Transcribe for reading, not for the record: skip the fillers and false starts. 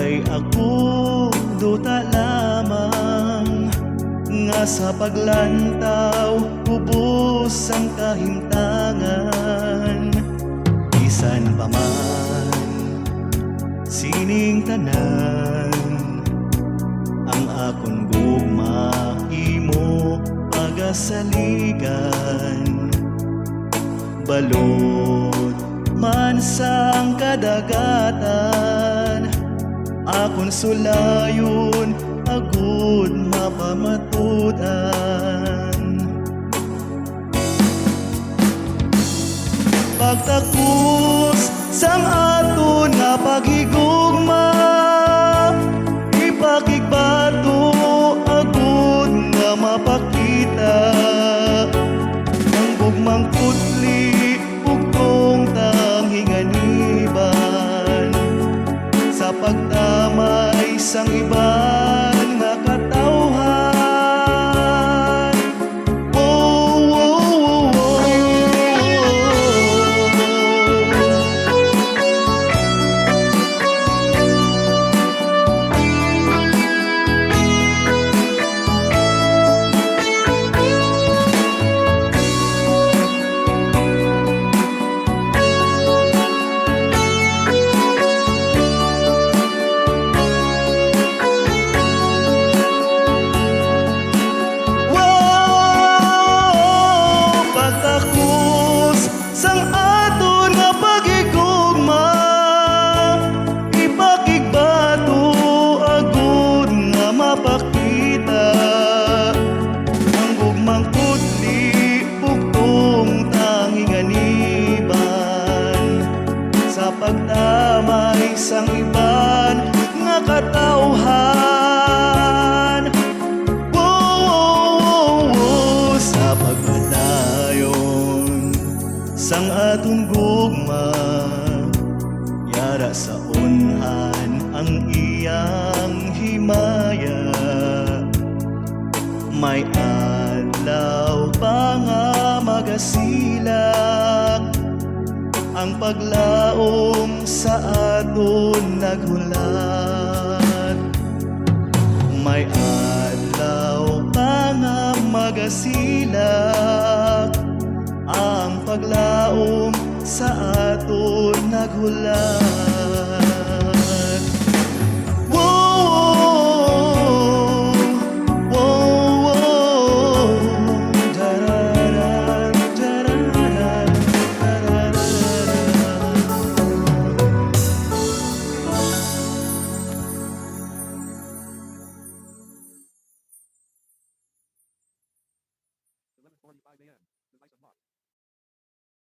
kay ako duta lamang nga sa paglantaw ubos ang kahimtangan. Bisan pa man sining tanan, ang akon gugma imo pagasaligan. Balot man sang kadagatan, akon sulayon agud mapamatudan. Pagtakus sang aton nga paghigugma, ipakigbato agud nga mapakita. Ang gugmang putli ugtong tanghinganiban, sa pagtamay sang iban nga katawhan. Oh, oh, oh, sang aton nga pagigugma, ipakigbato agud nga mapakita. Ang gugmang putli bugtong tanghinganiban, sa pagtamay sang iban nga katawhan. Sa pagpadayon sang aton gugma, yara sa unhan ang iyang himaya. May adlaw pa nga magasilak, ang paglaom sa aton naghulat. May adlaw pa nga magasilak, ang paglaom sa aton naghulat. Whoa, whoa, whoa, dararan, dararan, dararan. Eleven 45 a.m. Device unlocked.